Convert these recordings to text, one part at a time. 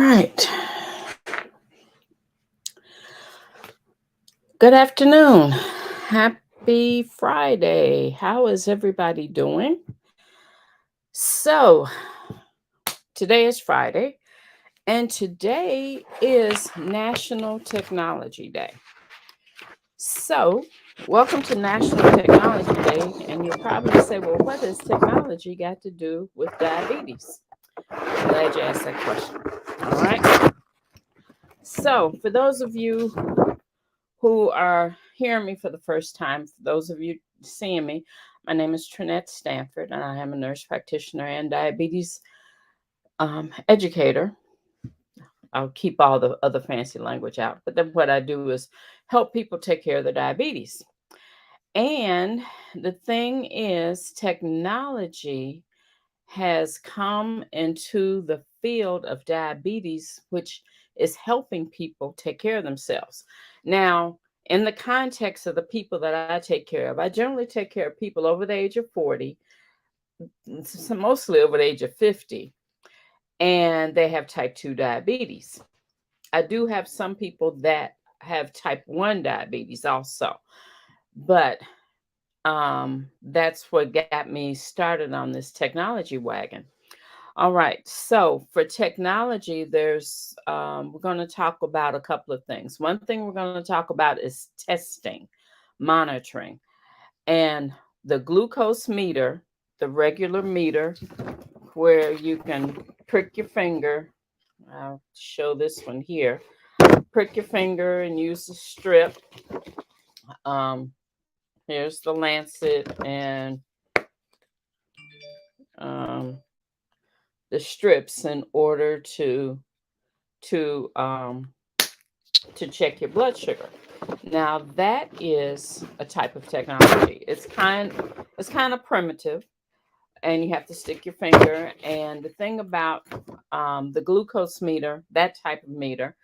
right. Good afternoon. Happy Friday. How is everybody doing? So, today is Friday, and today is National Technology Day. So, welcome to National Technology Day. And you'll probably say, well, what does technology got to do with diabetes? I'm glad you asked that question. All right. So, for those of you who are hearing me for the first time, for those of you seeing me, my name is Trinette Stanford, and I am a nurse practitioner and diabetes educator. I'll keep all the other fancy language out, but then what I do is help people take care of their diabetes. And the thing is, technology has come into the field of diabetes, which is helping people take care of themselves. Now, in the context of the people that I take care of, I generally take care of people over the age of 40, mostly over the age of 50, and they have type 2 diabetes. I do have some people that have type 1 diabetes also, but that's what got me started on this technology wagon. All right. So for technology, we're going to talk about a couple of things. One thing we're going to talk about is testing, monitoring, and the glucose meter, the regular meter, where you can prick your finger. I'll show this one here. Prick your finger and use the strip. Um, Here's the lancet and um, the strips in order to um, to check your blood sugar. Now that is a type of technology. It's kind of primitive, and you have to stick your finger. And the thing about the glucose meter, that type of meter,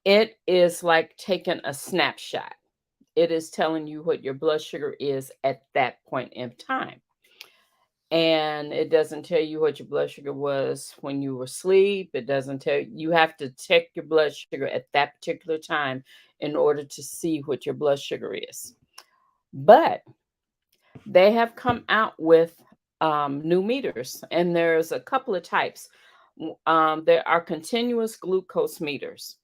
it is like taking a snapshot. It is telling you what your blood sugar is at that point in time. And it doesn't tell you what your blood sugar was when you were asleep. It doesn't tell you. You have to check your blood sugar at that particular time in order to see what your blood sugar is. But they have come out with new meters, and there's a couple of types. There are continuous glucose meters,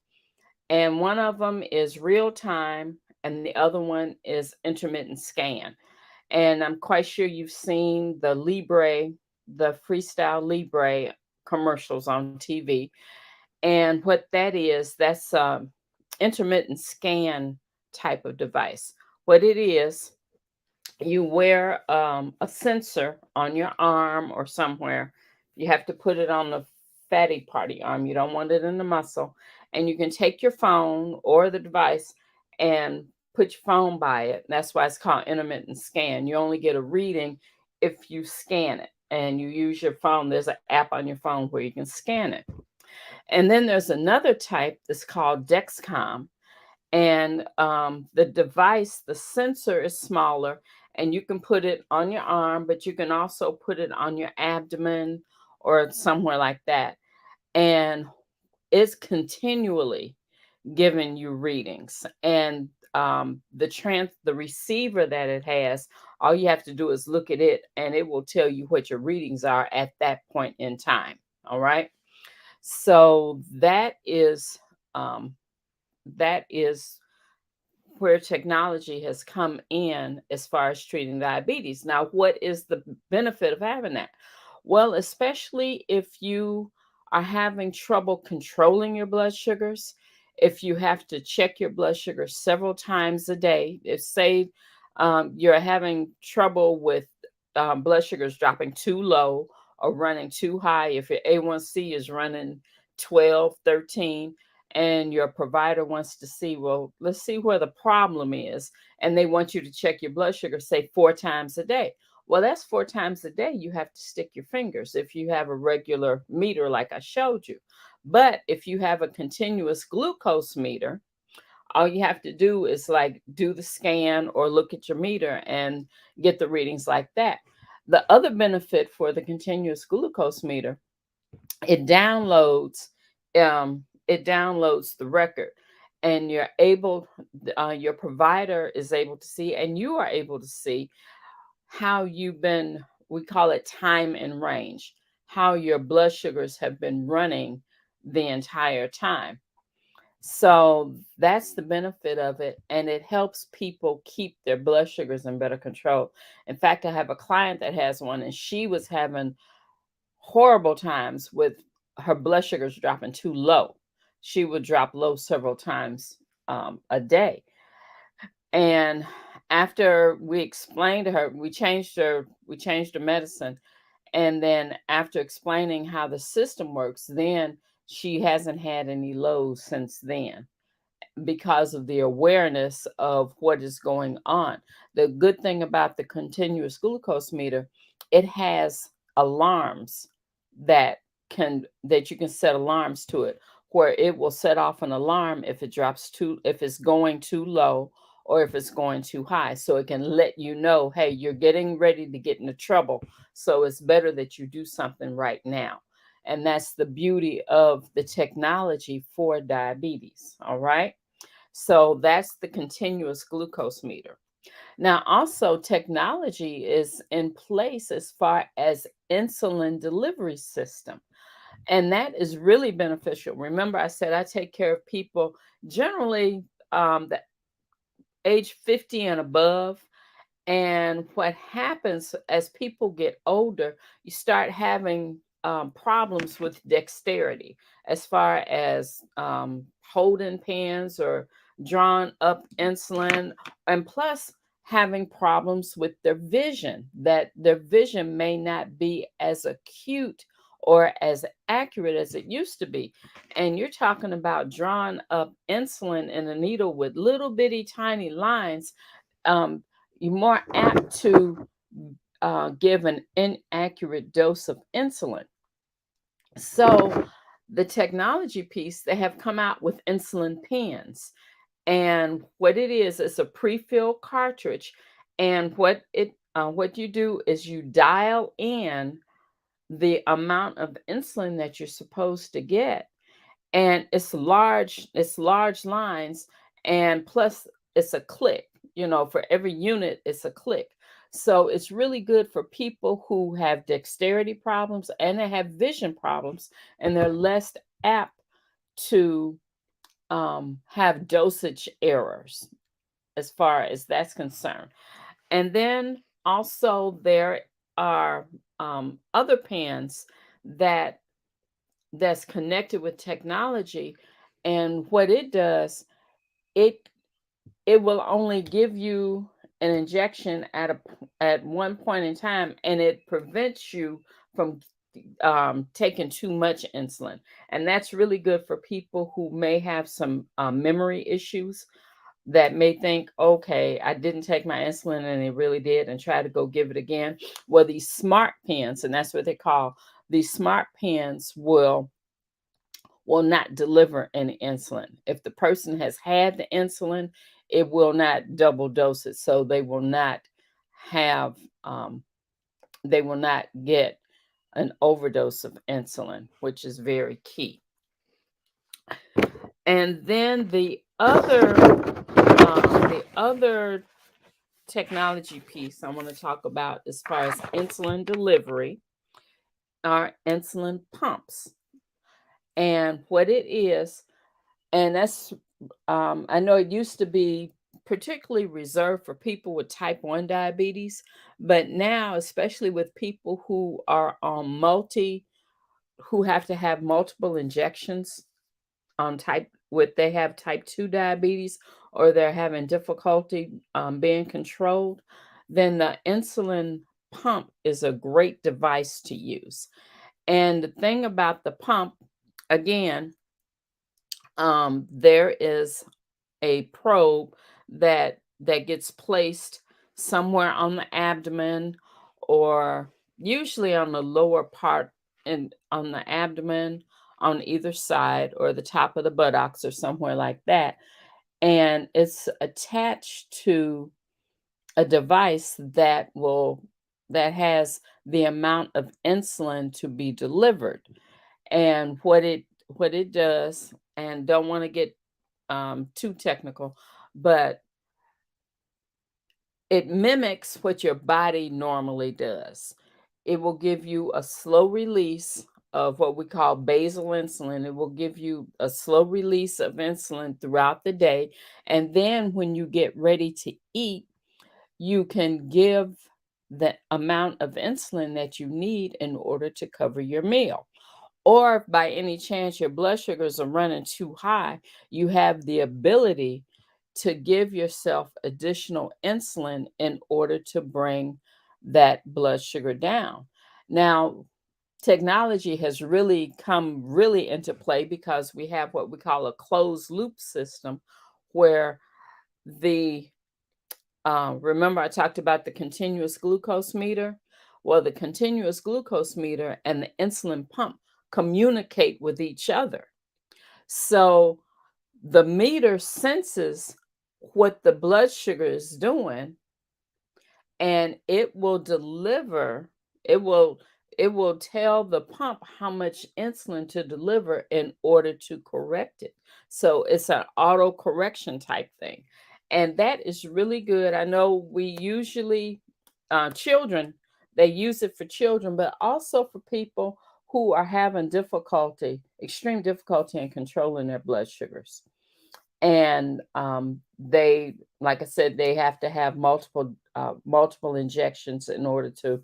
and one of them is real time, and the other one is intermittent scan. And I'm quite sure you've seen the Freestyle Libre commercials on TV. And what that is, that's intermittent scan type of device. What it is, you wear a sensor on your arm or somewhere. You have to put it on the fatty party arm. You don't want it in the muscle. And you can take your phone or the device and put your phone by it. That's why it's called intermittent scan. You only get a reading if you scan it and you use your phone. There's an app on your phone where you can scan it. And then there's another type that's called Dexcom, and the device, the sensor is smaller, and you can put it on your arm, but you can also put it on your abdomen or somewhere like that, and it's continually giving you readings. And the receiver that it has, all you have to do is look at it, and it will tell you what your readings are at that point in time. All right. So um, that is where technology has come in as far as treating diabetes. Now, what is the benefit of having that? Well, especially if you are having trouble controlling your blood sugars, if you have to check your blood sugar several times a day, if say you're having trouble with blood sugars dropping too low or running too high, if your A1C is running 12, 13, and your provider wants to see, well, let's see where the problem is, and they want you to check your blood sugar, say 4 times a day. Well, that's 4 times a day you have to stick your fingers if you have a regular meter like I showed you. But if you have a continuous glucose meter, all you have to do is like do the scan or look at your meter and get the readings like that. The other benefit for the continuous glucose meter it downloads it downloads the record, and you're able your provider is able to see, and you are able to see how you've been, we call it time and range, how your blood sugars have been running the entire time. So that's the benefit of it, and it helps people keep their blood sugars in better control. In fact, I have a client that has one, and she was having horrible times with her blood sugars dropping too low. She would drop low several times a day. And after we explained to her, we changed her medicine. And then after explaining how the system works, then she hasn't had any lows since then, because of the awareness of what is going on. The good thing about the continuous glucose meter, it has alarms that you can set alarms to it, where it will set off an alarm if it drops too, if it's going too low, or if it's going too high, so it can let you know, hey, you're getting ready to get into trouble, so it's better that you do something right now. And that's the beauty of the technology for diabetes. All right, so that's the continuous glucose meter. Now, also, technology is in place as far as insulin delivery system, and that is really beneficial. Remember, I said I take care of people generally the age 50 and above. And what happens as people get older, you start having problems with dexterity, as far as holding pens or drawing up insulin, and plus having problems with their vision, that their vision may not be as acute or as accurate as it used to be. And you're talking about drawing up insulin in a needle with little bitty tiny lines. um, you're more apt to give an inaccurate dose of insulin. So, the technology piece, they have come out with insulin pens. And what it is a pre-filled cartridge. And what you do is you dial in the amount of insulin that you're supposed to get, and it's large lines, and plus it's a click, for every unit it's a click. So it's really good for people who have dexterity problems and they have vision problems, and they're less apt to have dosage errors as far as that's concerned. And then also there are other pens that that's connected with technology. And what it does, it it will only give you an injection at one point in time, and it prevents you from taking too much insulin. And that's really good for people who may have some memory issues, that may think, okay, I didn't take my insulin and it really did, and try to go give it again. Well, these smart pens, and that's what they call, these smart pens will not deliver any insulin. If the person has had the insulin, it will not double dose it. So have, um, they will not get an overdose of insulin, which is very key. And then the other technology piece I want to talk about as far as insulin delivery are insulin pumps. And what it is, and that's I know it used to be particularly reserved for people with type 1 diabetes, but now, especially with people who are on who have to have multiple injections on they have type 2 diabetes, or they're having difficulty being controlled, then the insulin pump is a great device to use. And the thing about the pump, again, there is a probe that gets placed somewhere on the abdomen, or usually on the lower part, and on the abdomen, on either side, or the top of the buttocks, or somewhere like that. And it's attached to a device that has the amount of insulin to be delivered. And what it does, and don't want to get too technical, but it mimics what your body normally does. It will give you a slow release of what we call basal insulin. It will give you a slow release of insulin throughout the day. And then when you get ready to eat, you can give the amount of insulin that you need in order to cover your meal. Or if by any chance your blood sugars are running too high, you have the ability to give yourself additional insulin in order to bring that blood sugar down. Now, technology has really come really into play because we have what we call a closed loop system where the remember I talked about the continuous glucose meter? Well, the continuous glucose meter and the insulin pump communicate with each other. So the meter senses what the blood sugar is doing, and it will tell the pump how much insulin to deliver in order to correct it. So it's an auto correction type thing, and that is really good. I know we usually children, they use it for children, but also for people who are having difficulty, extreme difficulty in controlling their blood sugars. And they, like I said, they have to have multiple injections in order to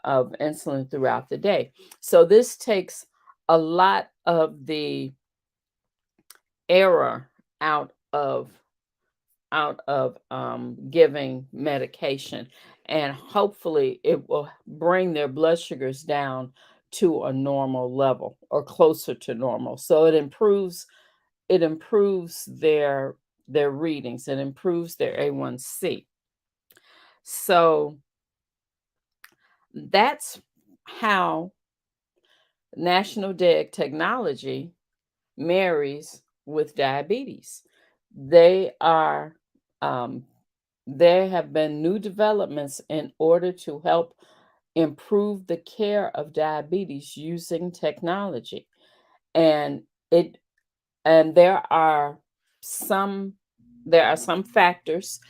of insulin throughout the day. So this takes a lot of the error out of giving medication, and hopefully it will bring their blood sugars down to a normal level or closer to normal. So it improves their readings. It improves their A1C. So that's how National DEG technology marries with diabetes. They are um, there have been new developments in order to help improve the care of diabetes using technology. And it and some there are some factors.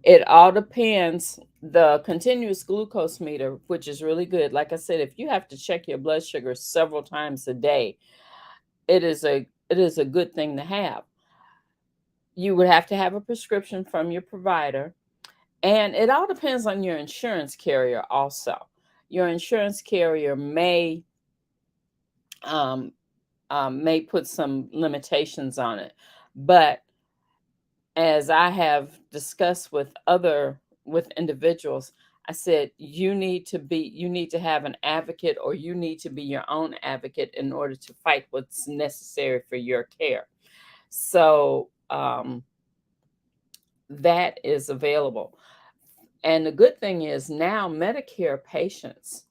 It all depends. The continuous glucose meter, which is really good. Like I said, if you have to check your blood sugar several times a day, it is a good thing to have. You would have to have a prescription from your provider, and it all depends on your insurance carrier also. Your insurance carrier um, may put some limitations on it, but as I have discussed with individuals, I said you need to have an advocate, or you need to be your own advocate in order to fight what's necessary for your care. So that is available. And the good thing is now Medicare patients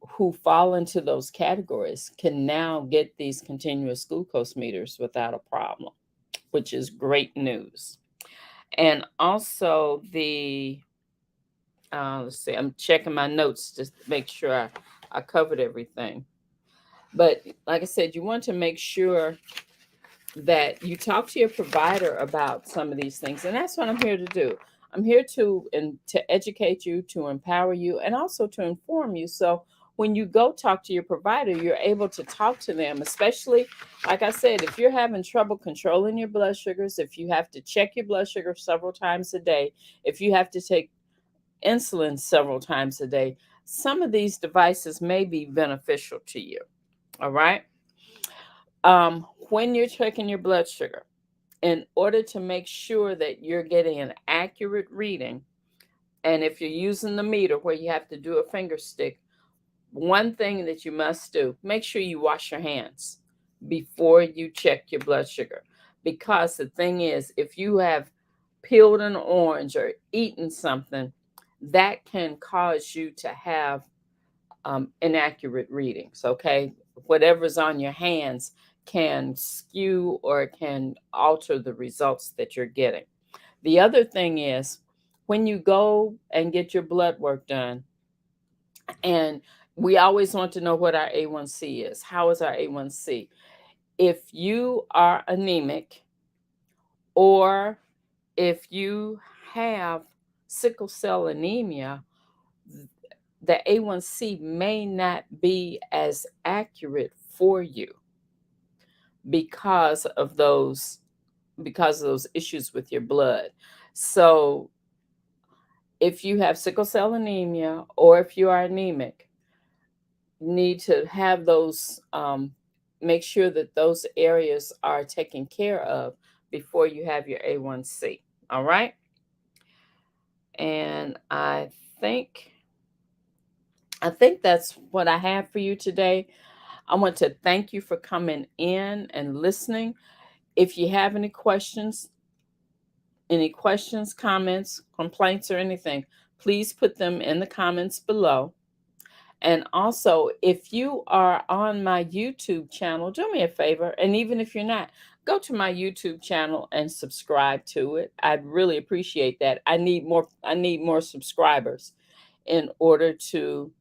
who fall into those categories can now get these continuous glucose meters without a problem, which is great news. And also let's see, I'm checking my notes just to make sure I covered everything. But like I said, you want to make sure that you talk to your provider about some of these things. And that's what I'm here to do. I'm here to educate you, to empower you, and also to inform you. So when you go talk to your provider, you're able to talk to them, especially like I said, if you're having trouble controlling your blood sugars, if you have to check your blood sugar several times a day, if you have to take insulin several times a day, some of these devices may be beneficial to you. All right. When you're checking your blood sugar, in order to make sure that you're getting an accurate reading, and if you're using the meter where you have to do a finger stick, one thing that you must do, make sure you wash your hands before you check your blood sugar. Because the thing is, if you have peeled an orange or eaten something, that can cause you to have inaccurate readings. Okay, whatever's on your hands can skew or can alter the results that you're getting. The other thing is when you go and get your blood work done, and We always want to know what our A1C is. How is our A1C? If you are anemic, or if you have sickle cell anemia, the A1C may not be as accurate for you because of those issues with your blood. So if you have sickle cell anemia, or if you are anemic, you need to have those, make sure that those areas are taken care of before you have your A1C. All right. And think I think that's what I have for you today. I want to thank you for coming in and listening. If you have any questions, comments, complaints, or anything, please put them in the comments below. And also, if you are on my YouTube channel, do me a favor. And even if you're not, go to my YouTube channel and subscribe to it. I'd really appreciate that. I need more subscribers in order to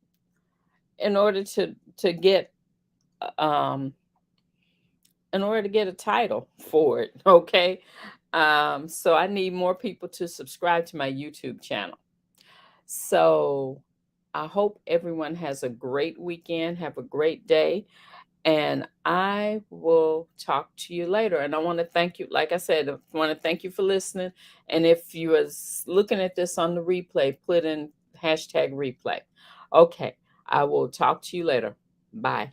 to get um in order to get a title for it. Okay. So I need more people to subscribe to my YouTube channel. So I hope everyone has a great weekend. Have a great day. And I will talk to you later. And I want to thank you. Like I said, I want to thank you for listening. And if you was looking at this on the replay, put in hashtag replay. Okay. I will talk to you later. Bye.